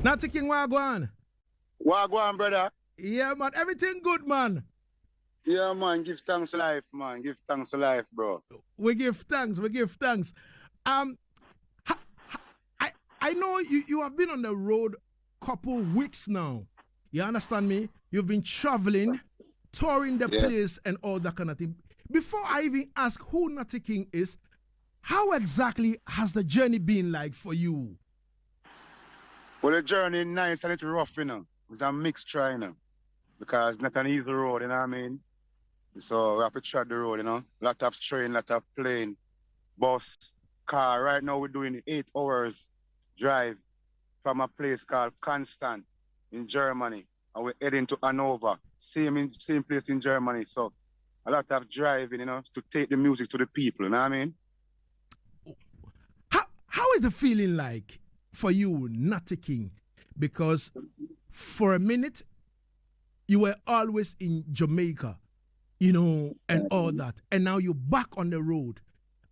Natty King, wagwan. Wagwan, brother. Yeah, man. Everything good, man. Yeah, man. Give thanks to life, man. Give thanks to life, bro. We give thanks. We give thanks. I know you have been on the road couple weeks now. You understand me? You've been traveling, touring the place and all that kind of thing. Before I even ask who Natty King is, how exactly has the journey been like for you? Well, the journey nice and it's rough, you know. It's a mixed try, you know. Because it's not an easy road, you know what I mean? So we have to tread the road, you know. Lot of train, lot of plane, bus, car. Right now we're doing 8 hours drive from a place called Constant in Germany. And we're heading to Hanover, same place in Germany. So a lot of driving, you know, to take the music to the people, you know what I mean? How is the feeling like for you, Natty King? Because for a minute, you were always in Jamaica, you know, and all that. And now you're back on the road.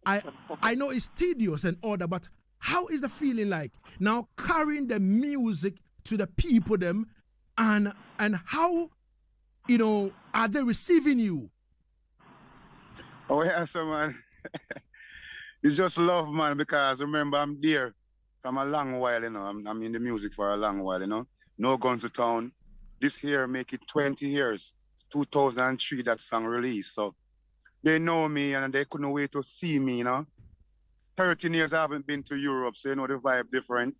I know it's tedious and all that, but how is the feeling like now carrying the music to the people them and how, you know, are they receiving you? Oh, yeah, so man. It's just love, man, because remember, I'm there from a long while, you know. I'm in the music for a long while, you know. No Guns to Town. This year make it 20 years. 2003 that song released. So they know me and they couldn't wait to see me, you know. 13 years I haven't been to Europe, so you know the vibe different.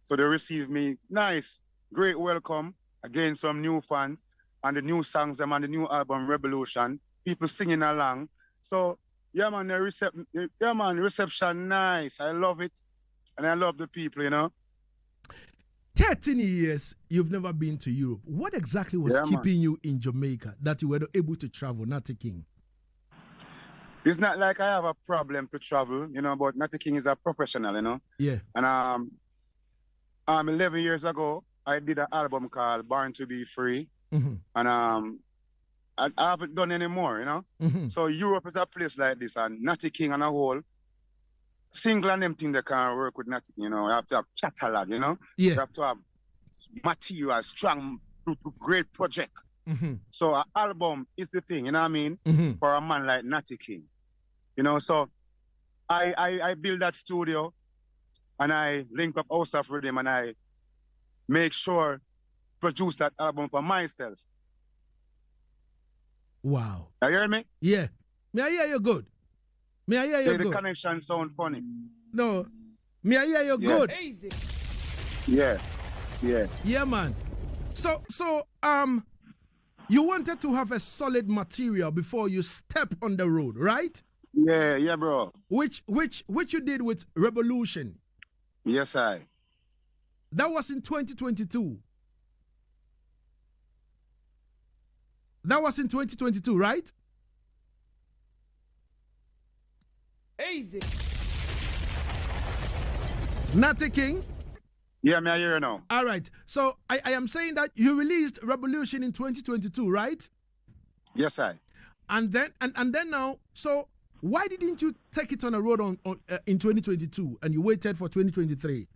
So they receive me nice, great welcome. Again, some new fans and the new songs and the new album Revolution. People singing along. So yeah, man, the reception nice. I love it. And I love the people, you know. 13 years you've never been to Europe. What exactly was keeping you in Jamaica that you were not able to travel, Natty King? It's not like I have a problem to travel, you know, but Natty King is a professional, you know. Yeah. And 11 years ago, I did an album called Born to Be Free. Mm-hmm. And I haven't done any more, you know. Mm-hmm. So Europe is a place like this, and Natty King on a whole, single and them thing that can work with Natty, you know. You have to have catalog, you know. Yeah. You have to have material, strong, great project. Mm-hmm. So an album is the thing, you know what I mean? Mm-hmm. For a man like Natty King. You know, so I build that studio and I link up our stuff with him and I make sure produce that album for myself. Wow. You hear me? Yeah. Me I hear you good. Me I hear you good. The connection sound funny. No. Me I hear you good. Easy. Yeah. Yeah. Yeah, man. So you wanted to have a solid material before you step on the road, right? Yeah, bro. Which you did with Revolution. Yes, I. That was in 2022. That was in 2022, right? Easy. Natty King? Yeah, me I hear you now. All right. So I am saying that you released Revolution in 2022, right? Yes, I. And then now, so why didn't you take it on the road in 2022 and you waited for 2023?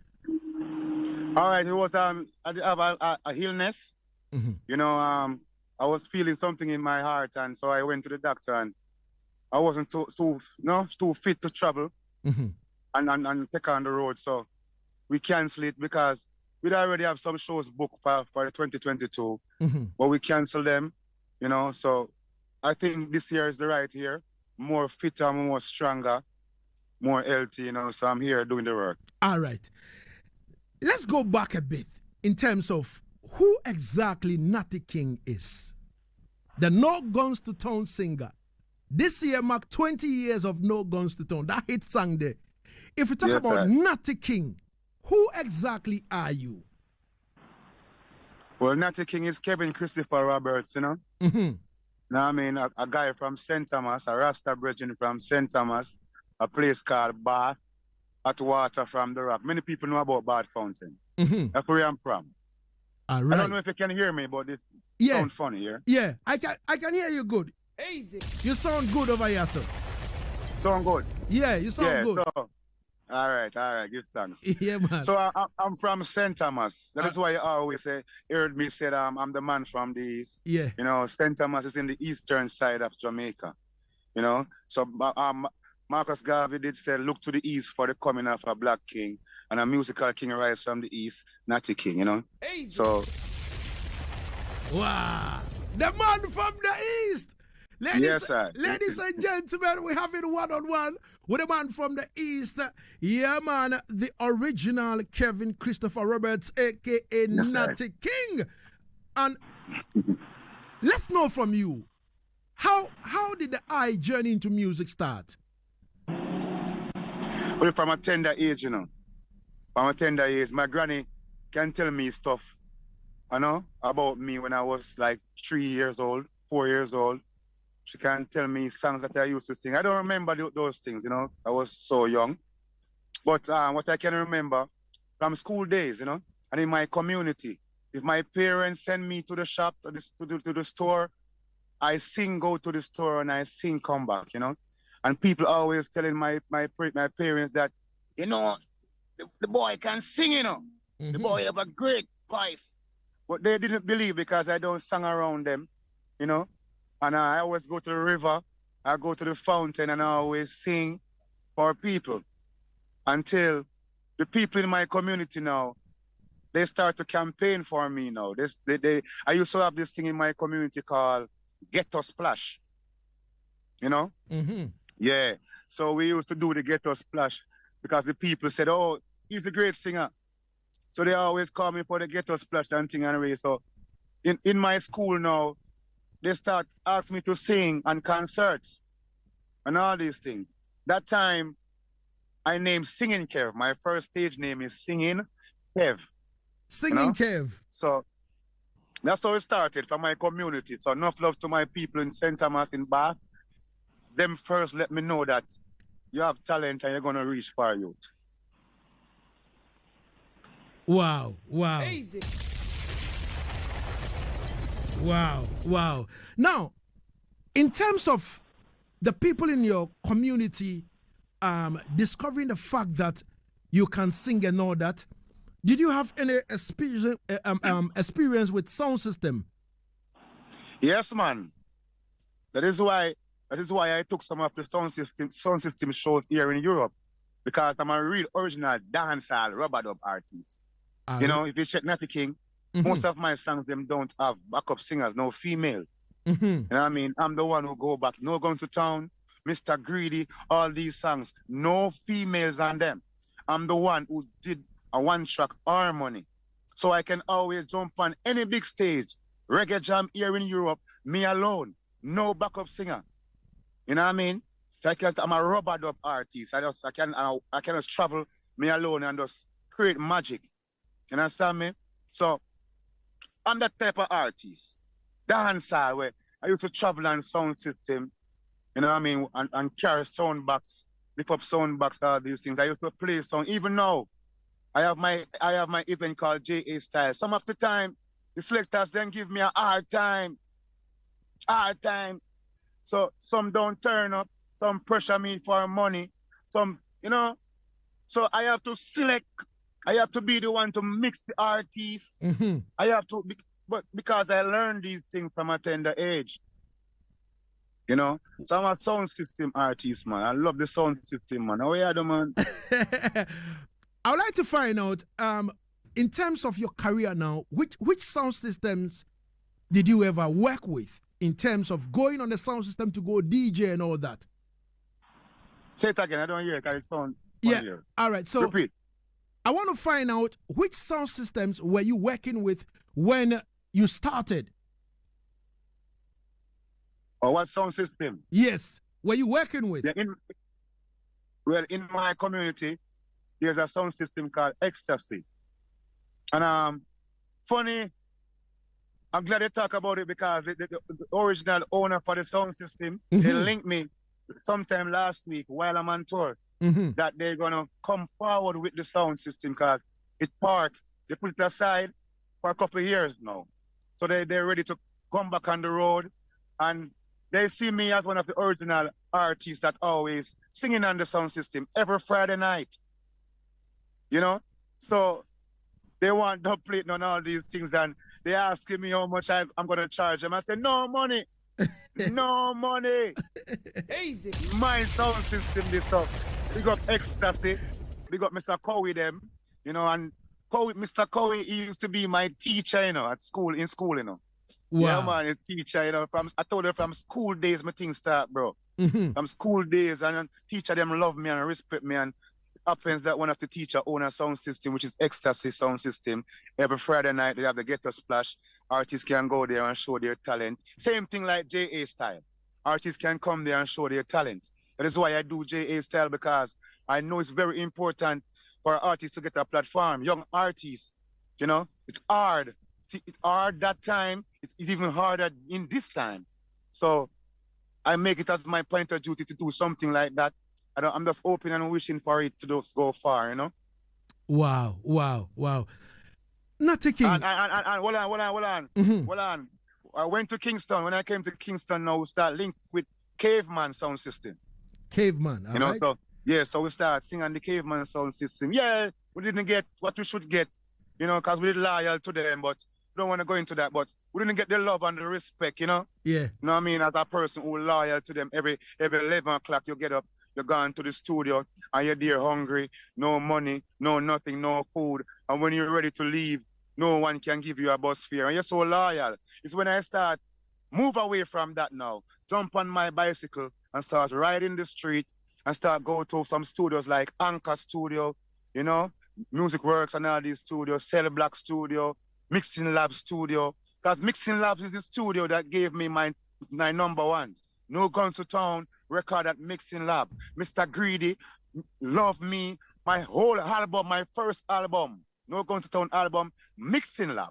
All right, it was I have a illness. Mm-hmm. You know, I was feeling something in my heart, and so I went to the doctor, and I wasn't too fit to travel mm-hmm. and take on the road. So we canceled it because we'd already have some shows booked for the 2022, mm-hmm. but we canceled them. You know, so I think this year is the right year, more fitter, more stronger, more healthy. You know, so I'm here doing the work. All right. Let's go back a bit in terms of who exactly Natty King is. The No Guns to Town singer. This year marked 20 years of No Guns to Town. That hit song there. If we talk about Natty King, who exactly are you? Well, Natty King is Kevin Christopher Roberts, you know. Mm-hmm. Now, I mean, a guy from St. Thomas, a Rasta brethren from St. Thomas, a place called Bath, at water from the rock. Many people know about Bath Fountain. Mm-hmm. That's where I'm from. All right. I don't know if you can hear me, but this sounds funny here. Yeah, I can hear you good. Easy. You sound good over here, sir. Sound good? Yeah, you sound good. So All right. Give thanks. Yeah, man. So I'm from St. Thomas. That Uh, is why I always say, heard me say I'm the man from the east. yeah. You know, St. Thomas is in the eastern side of Jamaica. You know, so Marcus Garvey did say, look to the east for the coming of a black king and a musical king rise from the east, Natty King, you know. Easy. So Wow. The man from the east. yes, sir. Ladies and gentlemen, we're having one-on-one with a man from the east. Yeah, man, the original Kevin Christopher Roberts, aka Yes, Natty King. And let's know from you, how did the I journey into music start? Well, from a tender age, you know. From a tender age, my granny can tell me stuff, you know, about me when I was like 3 years old, 4 years old. She can tell me songs that I used to sing. I don't remember those things, you know. I was so young. But what I can remember from school days, you know, and in my community, if my parents send me to the shop, to the store, I sing, go to the store, and I sing, come back, you know. And people always telling my parents that, you know, the boy can sing, you know. The boy have a great voice. But they didn't believe because I don't sing around them, you know. And I always go to the river, I go to the fountain, and I always sing for people until the people in my community now, they start to campaign for me now. I used to have this thing in my community called Ghetto Splash, you know? Yeah. So we used to do the Ghetto Splash because the people said, oh, he's a great singer. So they always call me for the Ghetto Splash and thing anyway. So in my school now, they start asking me to sing on concerts and all these things. That time, I named Singing Kev. My first stage name is Singing Kev. Singing you know? Kev. So that's how it started from my community. So enough love to my people in St. Thomas in Bath. Them first let me know that you have talent and you're going to reach far youth. Wow. Easy. Wow. Now, in terms of the people in your community discovering the fact that you can sing and all that, did you have any experience with sound system? Yes, man. That is why I took some of the sound system shows here in Europe, because I'm a real original dancehall rubber dub artist. You know, if you check Natty King, most of my songs them don't have backup singers, no female. You know what I mean? I'm the one who go back, no going to town, Mr. Greedy, all these songs, no females on them. I'm the one who did a one-track harmony. So I can always jump on any big stage, reggae jam here in Europe, me alone, no backup singer. You know what I mean? I'm a rubber dub artist. I can just travel me alone and just create magic. You understand me? So I'm that type of artist. Dancer where I used to travel on sound system, you know what I mean, and carry sound box, lift up sound box, all these things. I used to play song. Even now, I have my event called JA Style. Some of the time, the selectors then give me a hard time. So some don't turn up, some pressure me for money, some, you know. So I have to select. I have to be the one to mix the artists. I have to, but because I learned these things from a tender age. You know, so I'm a sound system artist, man. I love the sound system, man. How are you, man? I would like to find out, in terms of your career now, which sound systems did you ever work with in terms of going on the sound system to go DJ and all that? Say it again. I don't hear it. I sound. Yeah. All right. So repeat. I want to find out which sound systems were you working with when you started? Or what sound system? Yes. Were you working with? Yeah, in my community, there's a sound system called Ecstasy. And funny, I'm glad they talk about it because the original owner for the sound system, they linked me sometime last week while I'm on tour. That they're gonna come forward with the sound system because it parked. They put it aside for a couple of years now, so they're ready to come back on the road, and they see me as one of the original artists that always singing on the sound system every Friday night. you know. So they want no plate, none of all these things, and they asking me how much I'm gonna charge them. I said, no money, no money. Easy. My sound system this up. We got Ecstasy, we got Mr. Cowie them, you know, and Mr. Cowie, he used to be my teacher, you know, in school, you know. Wow. Yeah, man, his teacher, you know, I told her from school days, my things start, bro. From school days, and teacher them love me and respect me, and happens that one of the teacher own a sound system, which is Ecstasy sound system. Every Friday night they have the Ghetto Splash. Artists can go there and show their talent. Same thing like JA style. Artists can come there and show their talent. That is why I do JA style, because I know it's very important for artists to get a platform. Young artists, you know, it's hard. It's hard that time. It's even harder in this time. So I make it as my point of duty to do something like that. I'm just hoping and wishing for it to just go far, you know. Wow. Natty King. And hold on. Hold on. I went to Kingston. When I came to Kingston, now we start linked with Caveman sound system. Caveman, you know, right? so yeah, so we start singing the Caveman sound system. Yeah, we didn't get what we should get, you know, because we're loyal to them, but we don't want to go into that. But we didn't get the love and the respect, you know. Yeah. You know what I mean? As a person who's loyal to them, every 11 o'clock you get up, you're going to the studio, and you're there hungry, no money, no nothing, no food. And when you're ready to leave, no one can give you a bus fare. And you're so loyal. It's when I start move away from that now, jump on my bicycle and start riding the street and start go to some studios like Anchor Studio, you know, Music Works and all these studios, Cell Block Studio, Mixing Lab Studio. Because Mixing Labs is the studio that gave me my number one. No Guns to Town record at Mixing Lab. Mr. Greedy, Love Me, my whole album, my first album, No Guns to Town album, Mixing Lab.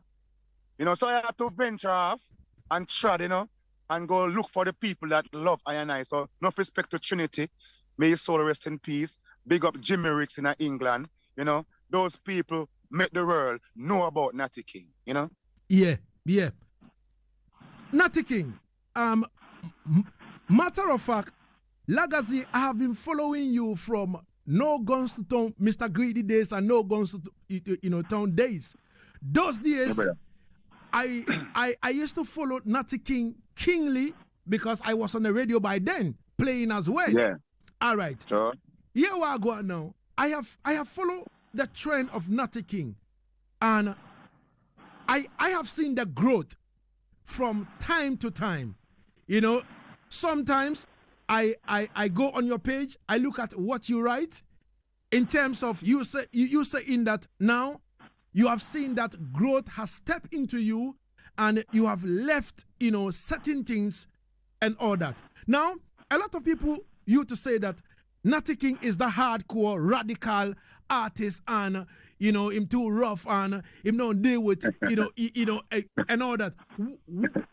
You know, so I have to venture off and try, you know, and go look for the people that love I and I. So, enough respect to Trinity. May his soul rest in peace. Big up Jimmy Ricks in England. You know, those people make the world know about Natty King, you know? Yeah. Natty King, matter of fact, Lagazee, I have been following you from No Guns to Town, Mr. Greedy days and No Guns to Town days. Those days, I used to follow Natty King kingly because I was on the radio by then, playing as well. Yeah. All right. Sure. Here we go now. I have followed the trend of Natty King, and I have seen the growth from time to time. You know, sometimes I go on your page, I look at what you write in terms of you saying that now you have seen that growth has stepped into you and you have left, you know, certain things and all that. Now, a lot of people used to say that Natty King is the hardcore, radical artist and, you know, him too rough and him don't deal with, and all that.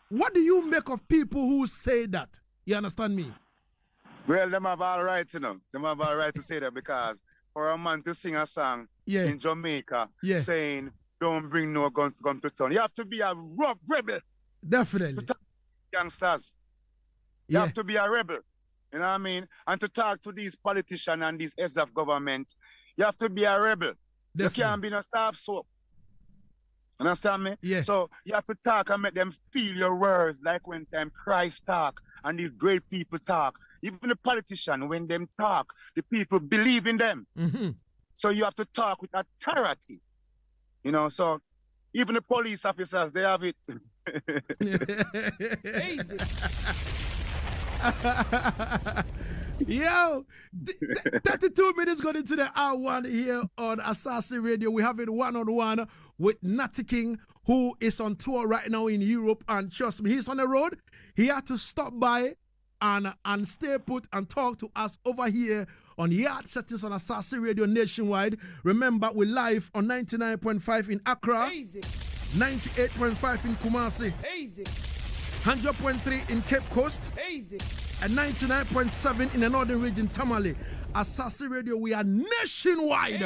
What do you make of people who say that? You understand me? Well, them have all right, you know. Them have all right to say that because for a man to sing a song in Jamaica saying, don't bring no guns to come to town, you have to be a rough rebel. Definitely. To youngsters. You have to be a rebel. You know what I mean? And to talk to these politicians and these heads of government, you have to be a rebel. Definitely. You can't be no soft soap. Understand me? Yeah. So you have to talk and make them feel your words, like when time Christ talk and these great people talk. Even the politician, when them talk, the people believe in them. Mm-hmm. So you have to talk with authority. You know, so even the police officers, they have it. Easy. Yo, 32 minutes going into the hour one here on Asaase Radio. We have it one-on-one with Natty King, who is on tour right now in Europe. And trust me, he's on the road. He had to stop by and stay put and talk to us over here on Yaad Settingz on Asaase Radio nationwide. Remember, we're live on 99.5 in Accra, 98.5 in Kumasi, 100.3 in Cape Coast, and 99.7 in the northern region, Tamale. Asaase Radio, we are nationwide.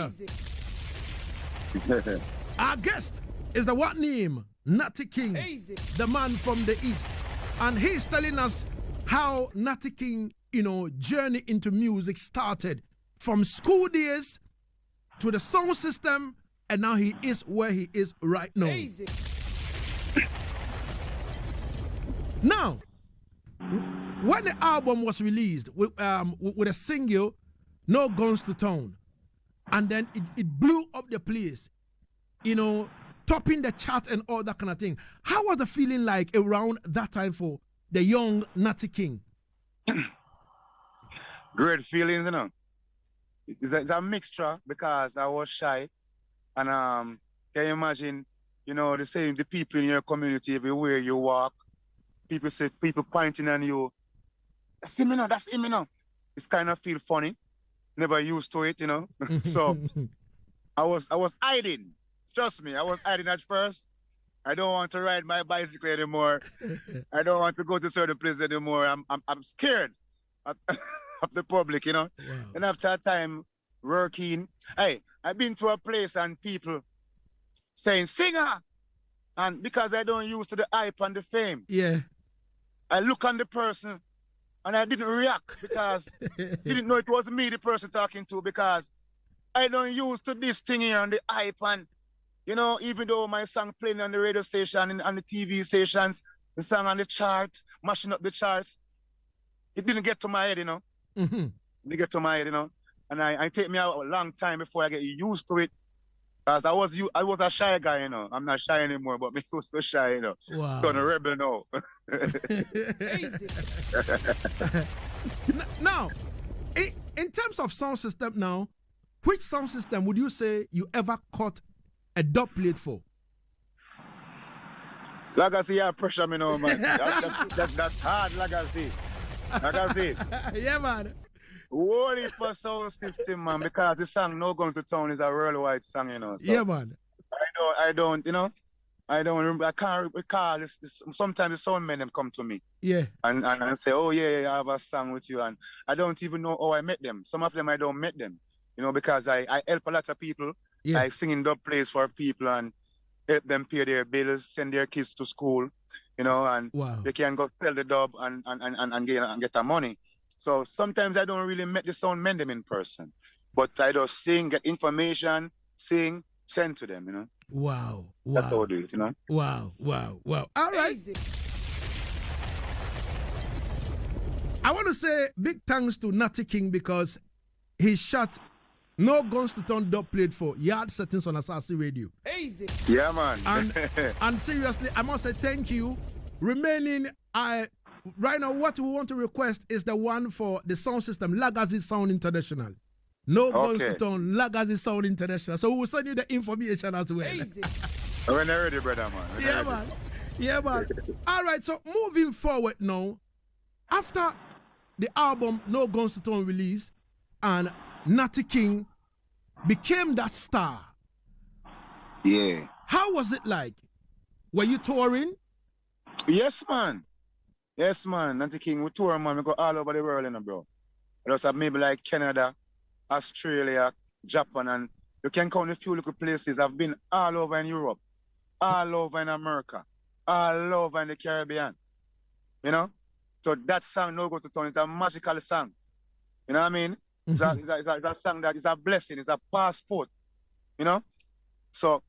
Our guest is the what name? Natty King, the man from the East. And he's telling us how Natty King, you know, journey into music started from school days to the sound system, and now he is where he is right now. Easy. Now, when the album was released with a single, No Guns to Town, and then it blew up the place, you know, topping the chart and all that kind of thing. How was the feeling like around that time for the young Natty King? Great feelings, you know. It's a mixture because I was shy. And can you imagine, you know, the people in your community, everywhere you walk, people pointing on you. That's him, you know, that's him, you know. It's kind of feel funny. Never used to it, you know. So I was hiding. Trust me, I was hiding at first. I don't want to ride my bicycle anymore. I don't want to go to certain places anymore. I'm scared of the public, you know. Wow. And after a time working, hey, I've been to a place and people saying singer, and because I don't used to the hype and the fame, Yeah. I look on the person and I didn't react because didn't know it was me the person talking to, because I don't used to this thing here on the hype. And you know, even though my song playing on the radio station and on the TV stations, the song on the chart, mashing up the charts, it didn't get to my head, you know. Mm-hmm. It didn't get to my head, you know. And I take me out a long time before I get used to it. Because I was a shy guy, you know. I'm not shy anymore, but me used to shy, you know. Wow. Done a rebel now. Easy. Now, in terms of sound system now, which sound system would you say you ever caught a dub plate for? Lagazee, you pressure me now, man. That's hard, Lagazee. Lagazee. Yeah, man. Only for sound system, man, because the song No Guns to Town is a worldwide song, you know. So Yeah, man. I don't, you know, I don't remember, I can't recall this. Sometimes the sound men them come to me Yeah. and say, oh yeah, I have a song with you, and I don't even know how I met them. Some of them I don't met them, you know, because I help a lot of people. Yeah. I sing in dub plays for people and help them pay their bills, send their kids to school, you know, and Wow. they can go sell the dub and get the money. So sometimes I don't really meet the sound men them in person, but I just sing, get information, sing, send to them, you know. Wow. Wow. That's how I do it, you know. Wow. Wow. Wow. All right. Easy. I want to say big thanks to Natty King because he shot No Guns to Town dub played for Yaad Settingz on Asaase Radio. Easy. Yeah, man. And seriously, I must say thank you. Remaining, right now, what we want to request is the one for the sound system, Lagazee Sound International. No Guns to Town, Lagazee Sound International. So we will send you the information as well. Easy. When you're ready, brother, man. Yeah, man. Yeah, man. All right, so moving forward now, after the album No Guns to Town release and Natty King became that star, Yeah. how was it like? Were you touring? Yes, man. Yes, man. Natty King, we tour, man. We go all over the world, you know, bro. I just have maybe like Canada, Australia, Japan, and you can count a few little places. I've been all over in Europe, all over in America, all over in the Caribbean. You know? So that song, No Go to Town, is a magical song. You know what I mean? It's a song that is a blessing, it's a passport. You know? So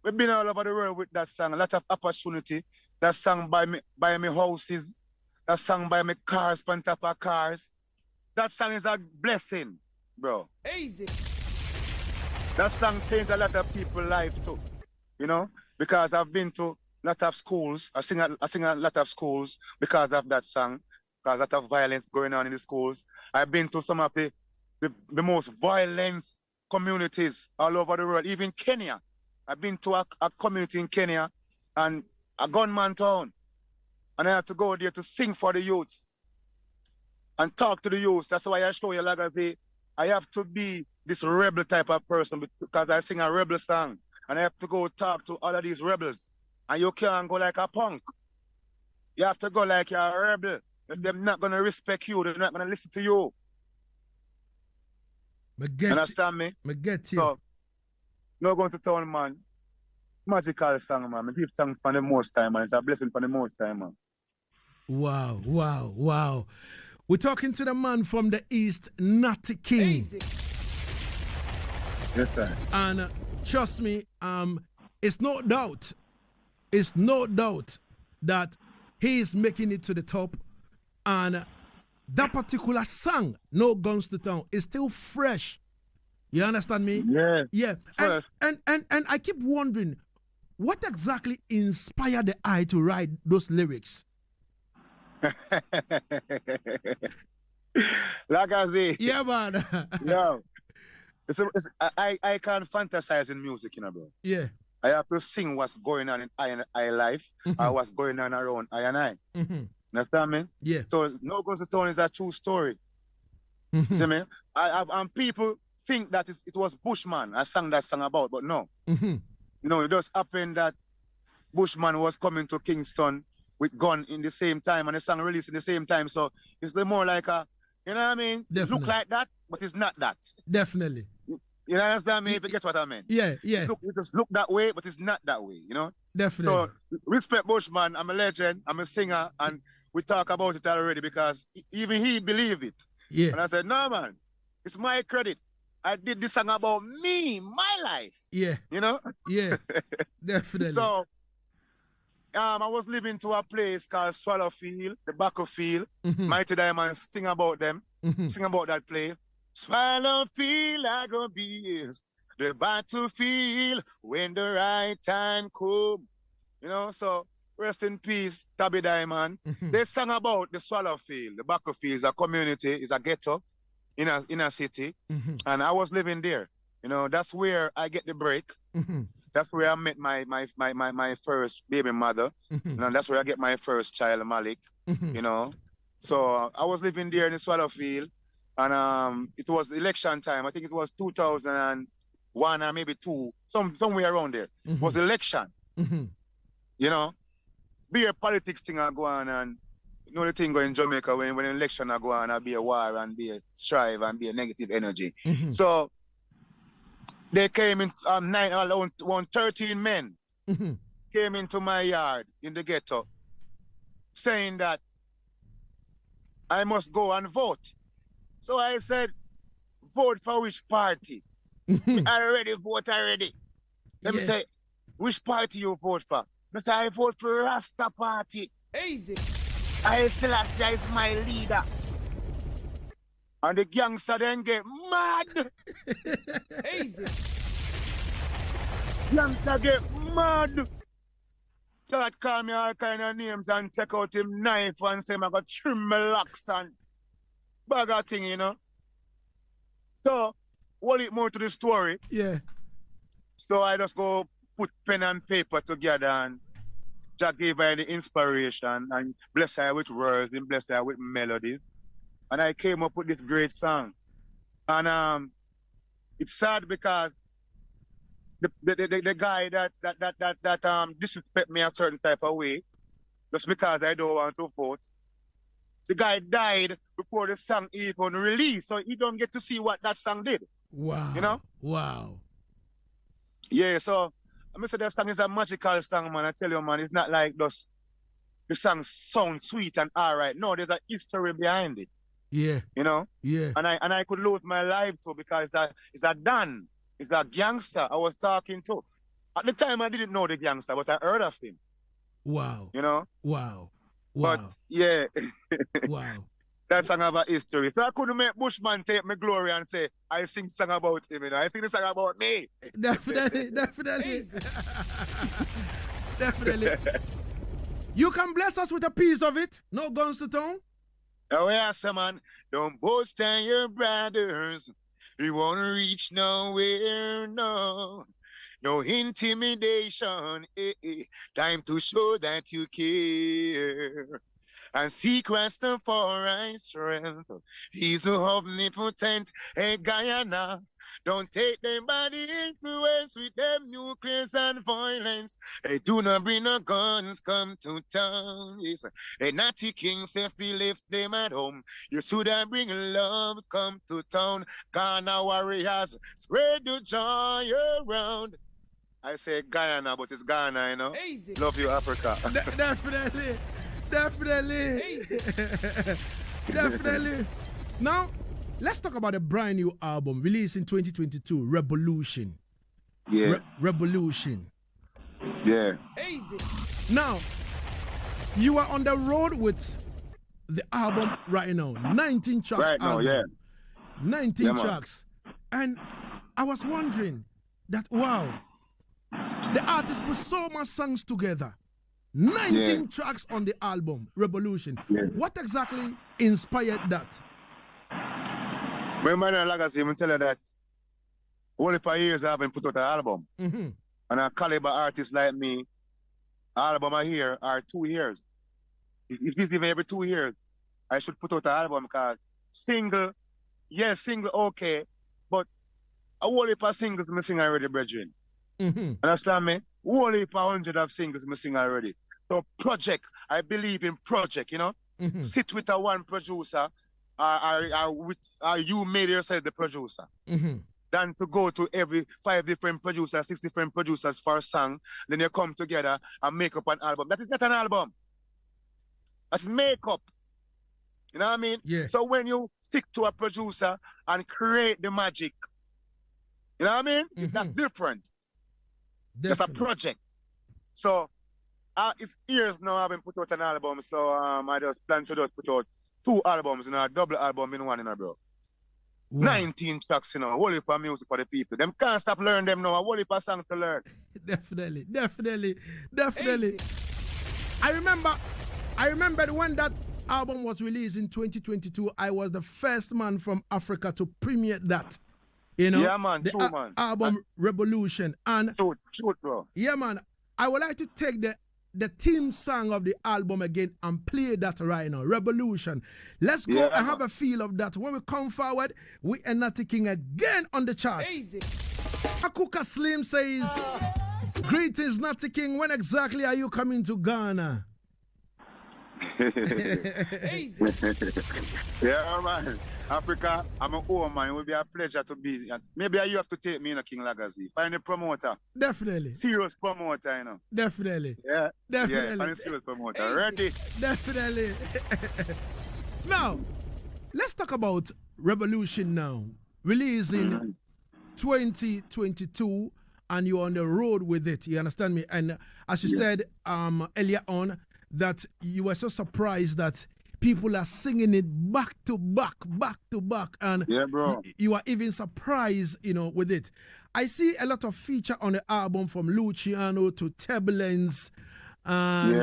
we've been all over the world with that song, a lot of opportunity. That song by me houses, that song by me cars, on top of cars. That song is a blessing, bro. Easy. That song changed a lot of people's life too, you know, because I've been to a lot of schools. I sing a lot of schools because of that song, because a lot of violence going on in the schools. I've been to some of the most violent communities all over the world, even Kenya. I've been to a community in Kenya and a gunman town, and I have to go there to sing for the youth and talk to the youth. That's why I show you, like I say, I have to be this rebel type of person because I sing a rebel song, and I have to go talk to all of these rebels. And you can't go like a punk. You have to go like you're a rebel. Because they're not going to respect you. They're not going to listen to you. Understand me? I get you. So, No Going to Town, man. Magical song, man. I give thanks for the most time, man. It's a blessing for the most time, man. Wow, wow, wow. We're talking to the man from the East, Natty King. Easy. Yes, sir. And trust me, it's no doubt that he is making it to the top. And that particular song, No Guns to Town, is still fresh. You understand me? Yeah. Yeah. Fresh. And I keep wondering, what exactly inspired the eye to write those lyrics? Lagazee. Yeah, man. Yo. I can't fantasize in music, bro. Yeah. I have to sing what's going on in I life or what's going on around I and I. Mm-hmm. Understand me? Yeah. So No Guns to Town is a true story. See me? And people think that it was Bushman I sang that song about, but no. Mm-hmm. It just happened that Bushman was coming to Kingston with gun in the same time and the song released in the same time. So it's more like a, you know what I mean? It look like that, but it's not that. Definitely. You understand me? If you get what I mean? Yeah. It just look that way, but it's not that way, Definitely. So respect Bushman. I'm a legend. I'm a singer, and we talk about it already because even he believed it. Yeah. And I said, no, man, it's my credit. I did this song about me, my life. Yeah. Yeah. Definitely. So I was living to a place called Swallowfield, the Battlefield. Mighty Diamonds sing about them, sing about that place. Swallowfield, I go be the battlefield when the right time come. So rest in peace, Tabby Diamond. They sang about the Swallowfield. The Battlefield is a community, is a ghetto in a city. And I was living there. That's where I get the break. That's where I met my first baby mother. That's where I get my first child, Malik. So I was living there in the Swallowfield. And it was election time. I think it was 2001 or maybe 2, somewhere around there. It was election. Beer politics thing are going on, and the thing going in Jamaica when election are going on, there'll be a war and be a strife and be a negative energy. So they came in 13 men came into my yard in the ghetto saying that I must go and vote. So I said, vote for which party? I already vote already. Let me say, which party you vote for? I say, I vote for Rasta Party. Easy. I Celestia is my leader. And the gangster then get mad. Easy. Gangster get mad. God call me all kind of names and take out him knife and say, I got trim my locks and bag of thing, So, what it more to the story? Yeah. So I just go put pen and paper together and Jack gave her the inspiration and bless her with words and bless her with melodies. And I came up with this great song. And it's sad because the guy that disrespect me a certain type of way, just because I don't want to vote. The guy died before the song even released, so he don't get to see what that song did. Wow. Wow. Yeah, so I say that song is a magical song, man. I tell you, man, it's not like just the song sounds sweet and all right. No, there's a history behind it. Yeah. Yeah. And I could lose my life too because it's a Dan, it's a gangster I was talking to. At the time, I didn't know the gangster, but I heard of him. Wow. Wow. But yeah. Wow. That song have a history. So I couldn't make Bushman take my glory and say, I sing song about him, I sing the song about me. Definitely. Definitely. You can bless us with a piece of it. No Guns to Town. Oh, yes, man. Don't boast on your brothers. You won't reach nowhere, no. No intimidation. Time to show that you care. And seek Rastafari's strength. He's omnipotent, Guyana. Don't take them by the influence with them nuclears and violence. Do not bring no guns, come to town. Yes. Natty King say, feel left them at home. You should have bring love, come to town. Ghana warriors, spread the joy around. I say Guyana, but it's Ghana, Easy. Love you, Africa. Definitely. Definitely. Now, let's talk about a brand new album released in 2022, Revolution. Yeah. Revolution. Yeah. Easy. Now, you are on the road with the album right now. 19 tracks. Right now, album. yeah. 19 Yeah, man. tracks. And I was wondering that, wow, the artist put so much songs together. 19 tracks on the album, Revolution. Yeah. What exactly inspired that? Remember, Lagazee, I'm tell you that only for years I haven't put out an album. Mm-hmm. And a caliber artist like me, album I hear are 2 years. If it's even every 2 years, I should put out an album because single, yes, single, okay, but a whole heap of singles I sing already, brethren. Mm-hmm. Understand me? Whole heap of 100 of singles I sing already. So project, I believe in project, you know? Mm-hmm. Sit with a one producer, or you made yourself the producer. Mm-hmm. Than to go to every 5 different producers, 6 different producers for a song, then you come together and make up an album. That is not an album. That's makeup. You know what I mean? Yeah. So when you stick to a producer and create the magic, you know what I mean? Mm-hmm. That's different. Definitely. That's a project. So it's years now I haven't put out an album, so I just plan to just put out 2 albums, a double album in one, bro. Wow. 19 tracks, a whole heap of music for the people. Them can't stop learning them now. A whole heap of songs to learn. Definitely. Easy. I remember when that album was released in 2022. I was the first man from Africa to premiere that. You know, yeah, man, the true, man. album Revolution. And true, bro. Yeah, man. I would like to take the theme song of the album again and play that right now. Revolution. Let's go and have a feel of that. When we come forward, we are Natty King again on the chart. Easy. Akuka Slim says, greetings, Natty King. When exactly are you coming to Ghana? Easy. Yeah, man. Africa, I'm an old man. It will be a pleasure to be. Maybe you have to take me in a King Lagazee. Find a promoter. Definitely. Serious promoter, you know. Definitely. Yeah. Definitely. Yeah, find a serious promoter. Ready? Definitely. Now, let's talk about Revolution now. Released in 2022, and you're on the road with it. You understand me? And as you said earlier on, that you were so surprised that people are singing it back to back, and yeah, bro. You are even surprised, with it. I see a lot of feature on the album from Luciano to Turbulence, and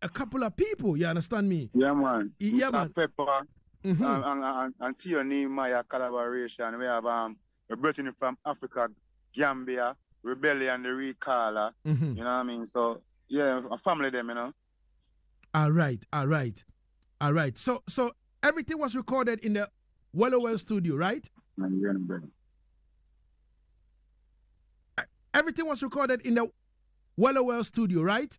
a couple of people. You understand me? Yeah, man. Yeah, Mr. man. Pepper and Tioni Maya collaboration. We have a Britain from Africa, Gambia, Rebellion, the Recaller. You know what I mean? So yeah, a family them, you know. All right. So everything was recorded in the Wellowell studio, right? Everything was recorded in the Wellowell studio, right?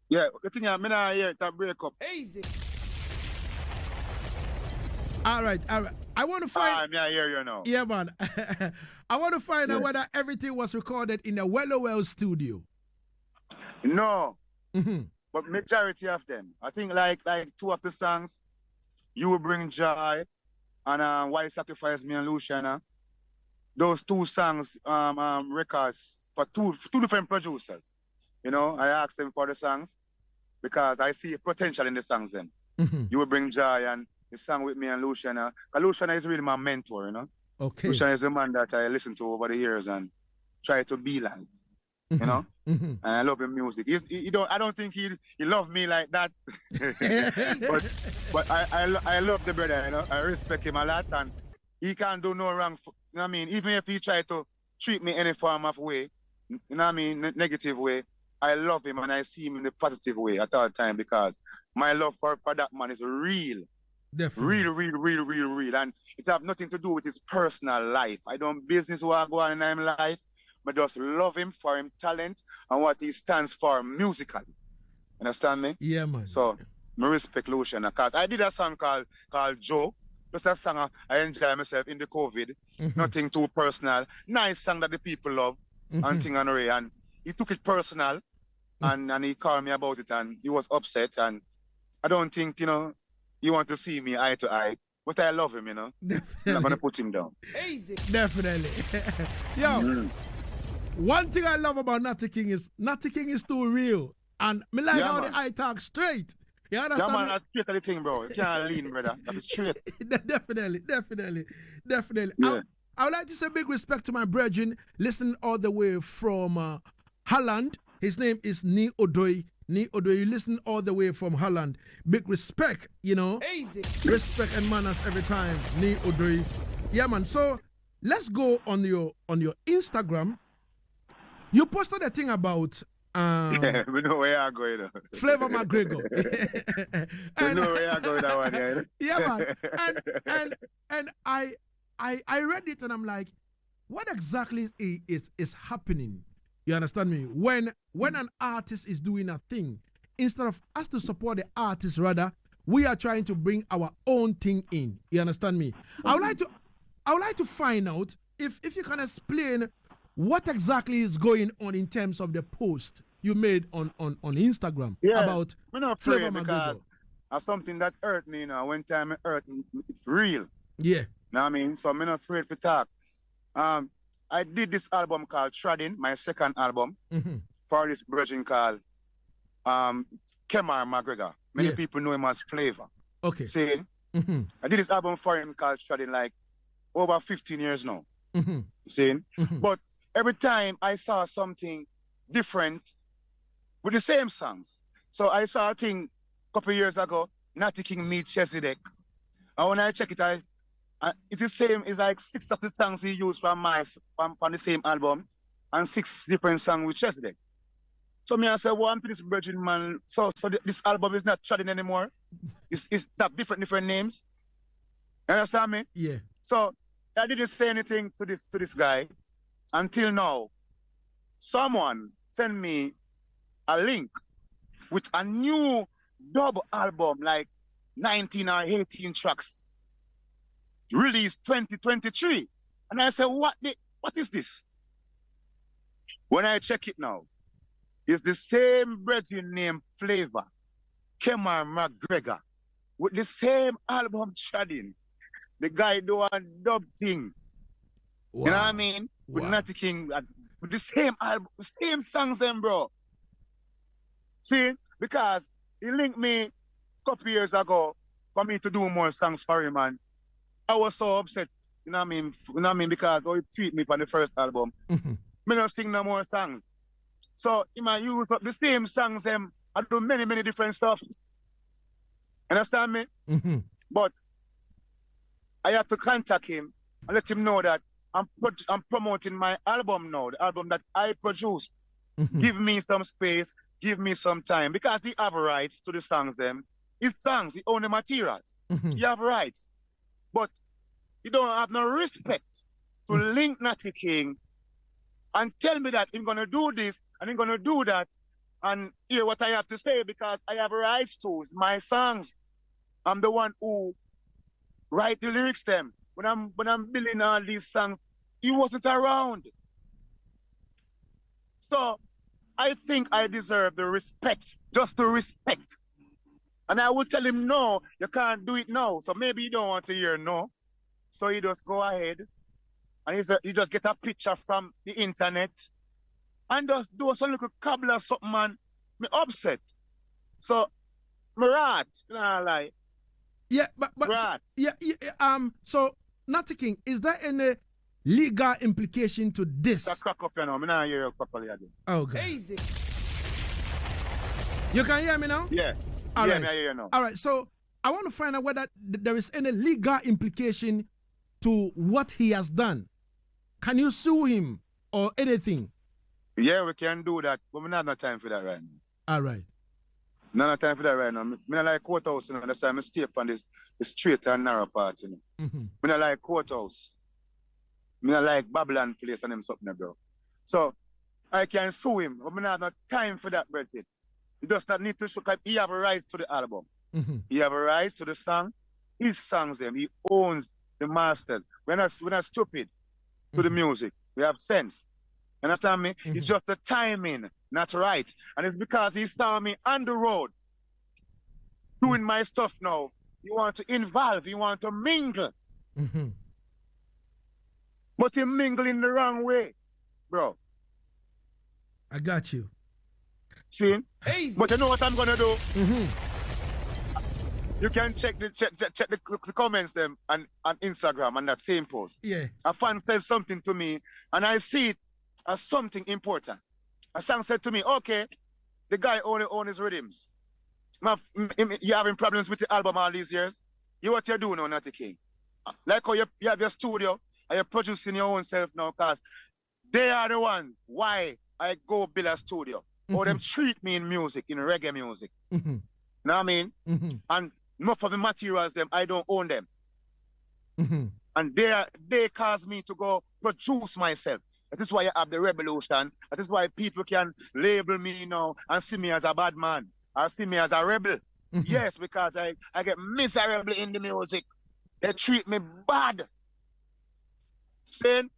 Yeah, the thing I not hear that break up. Easy. All right. I want to find. I hear you now. Yeah, man. I want to find out whether everything was recorded in the Wellowell studio. No. But majority of them, I think like 2 of the songs, You Will Bring Joy and Why Sacrifice Me and Luciana. Those 2 songs, records for two different producers. You know, I asked them for the songs because I see potential in the songs then. You Will Bring Joy and the song with me and Luciana. Because Luciana is really my mentor, you know. Okay. Luciana is the man that I listened to over the years and try to be like. You know, and I love his music. I don't think he love me like that, but I love the brother. You know, I respect him a lot, and he can't do no wrong. You know what I mean? Even if he try to treat me any form of way, you know what I mean, negative way, I love him and I see him in the positive way at all time because my love for that man is real. Definitely. Real, and it have nothing to do with his personal life. I don't business what go on in his life. But just love him for his talent and what he stands for musically. Understand me? Yeah, man. So, I respect Lucian. Because I did a song called Joe. Just a song I enjoy myself in the COVID. Nothing too personal. Nice song that the people love. And thing and Ray. And he took it personal. And he called me about it. And he was upset. And I don't think, he want to see me eye to eye. but I love him, you know. I'm not gonna put him down. Easy. Definitely. Yo, one thing I love about Natty King is too real. And me like Yeah, how man. the eye talk straight. You Yeah, understand? man, me? that's straight of the thing, bro. You can't lean, brother. That is straight. Definitely. Yeah. I would like to say big respect to my brethren listening all the way from Holland. His name is Ni Odoi. Ni Odoi, you listen all the way from Holland. Big respect, you know. Easy. Respect and manners every time. Ni Odoi. Yeah, man. So let's go on your Instagram. You posted a thing about We know where you're going. Though. Flavor McGregor. We know where you're going that one, yeah. Yeah, man. And I read it and I'm like, what exactly is happening? You understand me? When an artist is doing a thing, instead of us to support the artist, rather, we are trying to bring our own thing in. You understand me? I would like to find out if you can explain what exactly is going on in terms of the post you made on Instagram about I'm not Flavor afraid because McGregor. of something that hurt me, you know. When time it hurt me, it's real. Yeah. Know what I mean? So I'm not afraid to talk. I did this album called Treading, my second album, for this version called Kemar McGregor. Many people know him as Flavor. Okay. Saying, I did this album for him called Treading like over 15 years now. Saying, but every time I saw something different with the same songs. So I saw a thing a couple of years ago, Natty King meet Chesedek. And when I check it, it's the same. It's like 6 of the songs he used from the same album, and 6 different songs with Chesedek. So me I said, well, I'm to this virgin man. So this album is not Treading anymore. It's got different names. You understand me? Yeah. So I didn't say anything to this guy until now. Someone sent me a link with a new dub album, like 19 or 18 tracks, released 2023. And I said, what is this? When I check it now, it's the same brethren named Flavor, Kemar McGregor, with the same album Treading. The guy do a dub thing. Wow. You know what I mean? With Natty King, with the same album, the same songs them, bro. See? Because he linked me a couple years ago for me to do more songs for him, man. I was so upset, you know what I mean? You know what I mean? Because he treat me for the first album. Me not sing no more songs. So he might use up the same songs them. I do many different stuff. Understand me? But I have to contact him and let him know that I'm promoting my album now, the album that I produced. Give me some space, give me some time, because he have rights to the songs them. His songs, he own the materials. He have rights. But he don't have no respect to link Natty King and tell me that he's gonna do this and he's gonna do that and hear what I have to say, because I have rights to my songs. I'm the one who write the lyrics them. When I'm building all these songs, he wasn't around. So I think I deserve the respect, just the respect. And I would tell him, no, you can't do it now. So maybe you don't want to hear no. So he just go ahead and he just get a picture from the internet and just do some little cobble or something, man. Me upset. So, me rat, you know, like. Yeah, but rat. So Natty King, is there any legal implication to this? That crack up, you know. Me not hear you properly again. Okay. Easy. You can hear me now? Yeah. All right. Me I hear you now. All right. So I want to find out whether there is any legal implication to what he has done. Can you sue him or anything? Yeah, we can do that, but we not have no time for that right now. All right. Not no time for that right now. Me not like courthouse, you know. That's why I stay up on this straight and narrow part, you know. Me not like courthouse. Me not like Babylon place and them something, bro. So I can sue him, but me not have no time for that, brethren. He does not need to show, because he have a rights to the album. He have a rights to the song. His songs them. He owns the master. We're not stupid to the music. We have sense. Understand me? It's just the timing, not right. And it's because he saw me on the road doing my stuff now. you want to involve, you want to mingle. Mm-hmm. But you mingle in the wrong way, bro. I got you. See? Easy. But you know what I'm gonna do? Mm-hmm. You can check the comments them on Instagram on that same post. Yeah. A fan said something to me, and I see it as something important. A song said to me, okay, the guy only owns his rhythms. You having problems with the album all these years? You what you're doing now, Natty King. Like how you have your studio and you're producing your own self now, because they are the one why I go build a studio. Mm-hmm. Or them treat me in music, in reggae music. Mm-hmm. You know what I mean? Mm-hmm. And most of the materials them, I don't own them. Mm-hmm. And they cause me to go produce myself. That is why I have the revolution. That is why people can label me now and see me as a bad man or see me as a rebel. Mm-hmm. Yes, because I get miserable in the music. They treat me bad. Saying,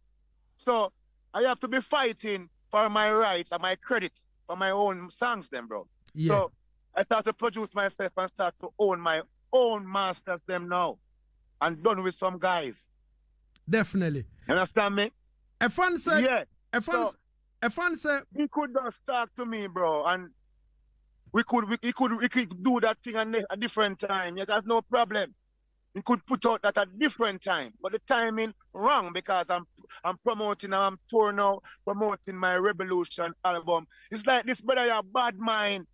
so I have to be fighting for my rights and my credit for my own songs them, bro. Yeah. So I start to produce myself and start to own my own masters them now. And done with some guys. Definitely. You understand me? A fan said, Yeah. a fan said, He could just talk to me, bro, and we could do that thing at a different time. Yeah, there's no problem. We could put out that at a different time, but the timing wrong because I'm promoting, I'm touring now, promoting my Revolution album. It's like this brother, you're a bad mind.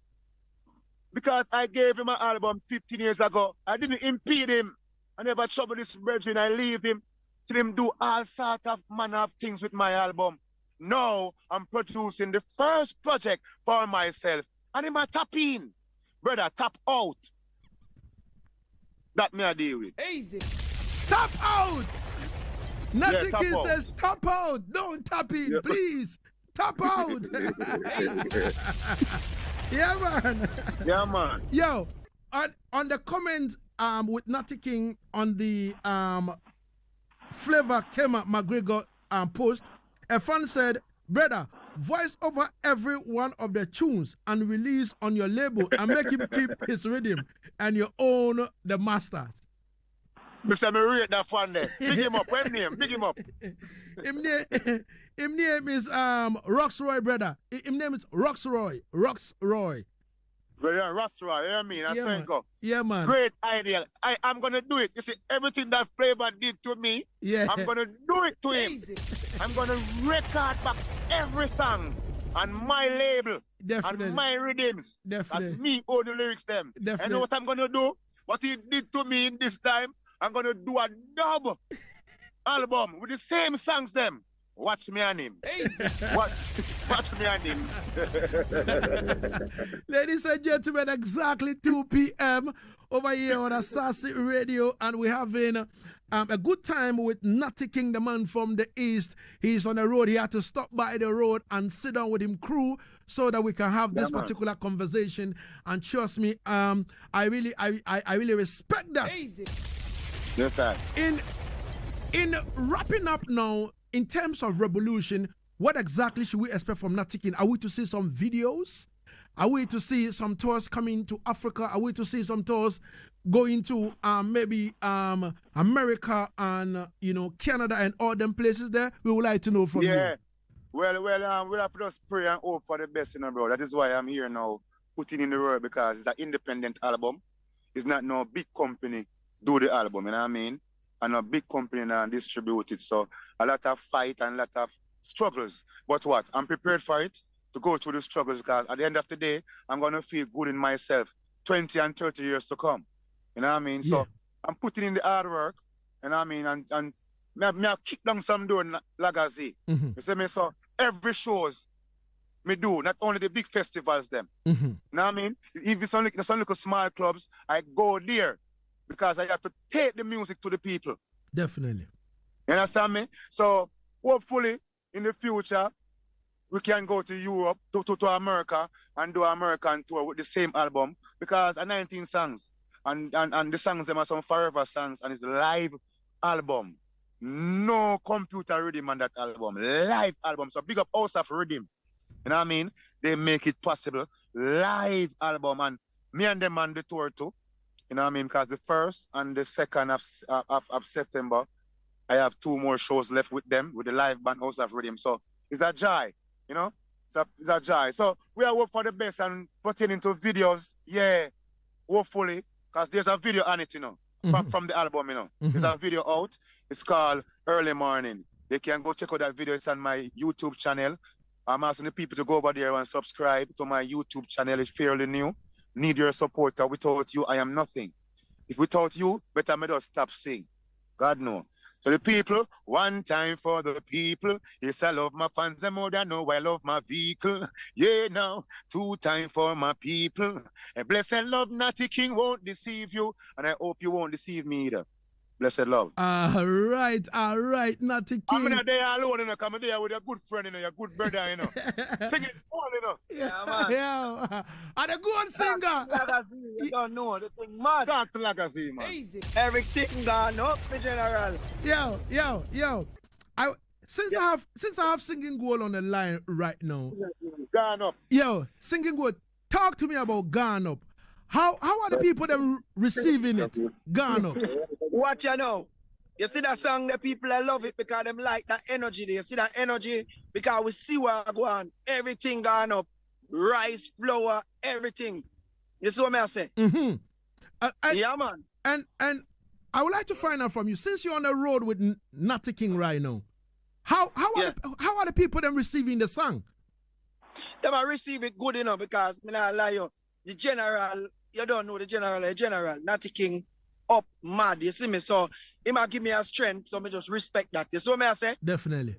Because I gave him an album 15 years ago, I didn't impede him. I never trouble this brethren. I leave him to him do all sort of manner of things with my album. Now I'm producing the first project for myself. And him a tap in. Brother, tap out. That me I deal with. Easy. tap out. Natty tap King out. says, tap out. Don't tap in, Yeah. please. Tap out. Yeah, man. Yeah, man. Yo, on the comment with Natty King on the Flavor Kema McGregor post, a fan said, brother, voice over every one of the tunes and release on your label and make him keep his rhythm and you own the masters. Mr. Me rate that fan there. Big him up. What name? Big him up. Him name is Roxroy, brother. Him name is Roxroy. Roxroy. Brother, Rastra, you know what I mean? I Yeah, say man. go. Yeah, man. Great idea. I'm gonna do it. You see, everything that Flavor did to me, Yeah. I'm gonna do it to him. Easy. I'm gonna record back every song on my label Definitely. and my rhythms. Definitely. That's me own the lyrics them. I Definitely. know what I'm gonna do. What he did to me in this time, I'm gonna do a dub album with the same songs them. Watch me on him. Easy. Watch me on him. Ladies and gentlemen, exactly 2 p.m. over here on Asaase Radio, and we're having a good time with Natty King, the man from the East. He's on the road. He had to stop by the road and sit down with him crew so that we can have this particular conversation. And trust me, I really respect that. Easy. Yes, sir. In wrapping up now, in terms of revolution, what exactly should we expect from Natty King? Are we to see some videos? Are we to see some tours coming to Africa? Are we to see some tours going to maybe America and Canada and all them places there? We would like to know from you. Yeah. Well, we'll have to just pray and hope for the best, bro. That is why I'm here now, putting in the work, because it's an independent album. It's not no big company do the album, you know what I mean? And a big company now distribute it. So a lot of fight and a lot of struggles. But what? I'm prepared for it, to go through the struggles, because at the end of the day, I'm going to feel good in myself 20 and 30 years to come. You know what I mean? Yeah. So I'm putting in the hard work, you know what I mean? And me I kick down some door in Lagazee. Mm-hmm. You see me? So every shows me do, not only the big festivals them. Mm-hmm. You know what I mean? If it's only some little small clubs, I go there because I have to take the music to the people. Definitely. You understand me? So hopefully in the future we can go to Europe, to America, and do an American tour with the same album, because I 19 songs and the songs them are some forever songs, and it's a live album. No computer rhythm on that album. Live album. So big up House of Rhythm. You know what I mean? They make it possible. Live album, and me and them on the tour too. You know what I mean? Because the 1st and the 2nd of September, I have 2 more shows left with them, with the live band House of Rhythm. So it's a joy, you know? It's a joy. So we are hope for the best and putting into videos, yeah, hopefully, because there's a video on it, you know, from the album, you know. There's a video out. It's called Early Morning. They can go check out that video. It's on my YouTube channel. I'm asking the people to go over there and subscribe to my YouTube channel. It's fairly new. Need your support. Without you, I am nothing. If without you, better me just stop sing. God no. So the people, one time for the people. Yes, I love my fans and more than know I love my vehicle. Yeah, now, 2 time for my people. And blessed love, Natty King won't deceive you. And I hope you won't deceive me either. Blessed love. All right, Natty King. I'm not there alone, you know, come there with a good friend, you know, your good brother, you know. Sing it all, you know. Yeah, man. Yeah. And a good singer. Lagazee, you don't know, the thing mad. Talk to Lagazee, man. Easy. Everything gone up, the general. Yo. Since I have singing goal on the line right now. Gone up. Yo, singing goal. Talk to me about Gone Up. How are the people them receiving it? Gone Up. What you know? You see that song, the people I love it because them like that energy there. You see that energy? Because we see where I go on. Everything gone up. Rice, flour, everything. You see what I say? Yeah, man. And I would like to find out from you, since you're on the road with Natty King right now, how are the people them receiving the song? They might receive it good enough because, me not lie you, the general, you don't know the general, Natty King, up mad, you see me? So, he might give me a strength, so me just respect that. You see what I say? Definitely.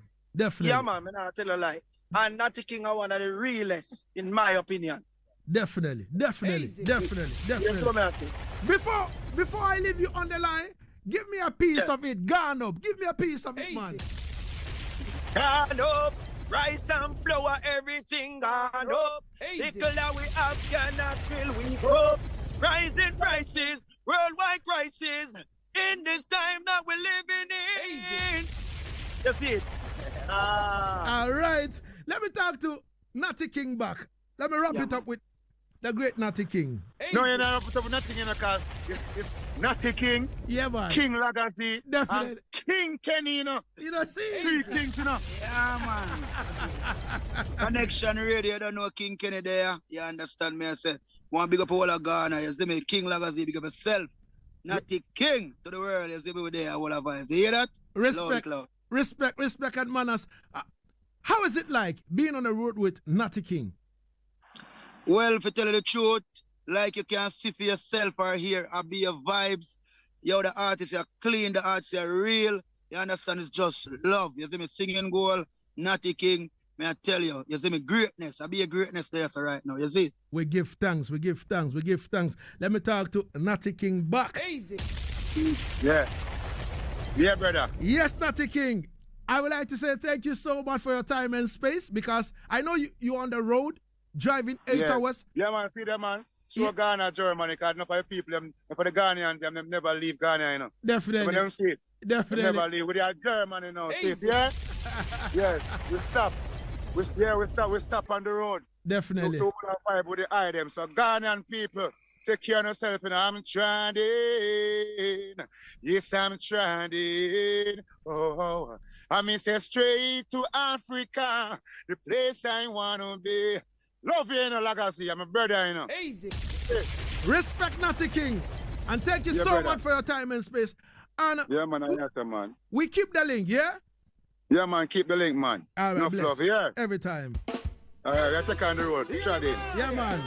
Yeah, man, me not tell a lie. And Natty King are one of the realest, in my opinion. Definitely. Yes, what I say? Before I leave you on the line, give me a piece of it. Gone Up. Give me a piece of it, man. Gone up, rice and flour, everything gone up. Little that we have cannot fill we up. Rising prices, worldwide crisis. In this time that we're living in. That's it. All right. Let me talk to Natty King back. Let me wrap it up with the great Natty King. No, you're not put up nothing in the cause. It's Natty King, Yeah, man. King Lagazee, Definitely. and King Kenny, you know. You know, see? 3 kings, you know. Yeah, man. Connection radio, you don't know King Kenny there. You understand me? I say, want to big up all of Ghana. You see me? King Lagazee, big up yourself. Natty King to the world. You see me there, all of us. You hear that? Respect and manners. How is it like being on the road with Natty King? Well, if you tell you the truth, like you can see for yourself or hear, or be your vibes. Yo, the artists are clean, the artists are real. You understand? It's just love. You see me singing goal, Natty King. May I tell you, you see me greatness. I be a greatness there so right now. You see? We give thanks. Let me talk to Natty King back. Easy. Yeah. Yeah, brother. Yes, Natty King. I would like to say thank you so much for your time and space because I know you're on the road driving 8 hours. Yeah, man. See that, man. Show Ghana, Germany, because enough of the people, for the Ghanaians, them never leave Ghana, you know. Definitely. When them see it, Definitely. they never leave. We are Germany, you know. See it, yeah? Yes, we stop. We stop on the road. Definitely. To vibe with the item. So Ghanaian people, take care of yourself, and I'm trying. Yes, I'm trying. Oh, I say straight to Africa, the place I wanna be. Love you, you know, Lagazee. I'm a brother, you know. Easy. Respect Natty King. And thank you so much for your time and space. And yeah, man, I answer, man. We keep the link, yeah? Yeah, man, keep the link, man. All right, Enough love, yeah? Every time. All right, let's take on the road. Try it. Yeah, man.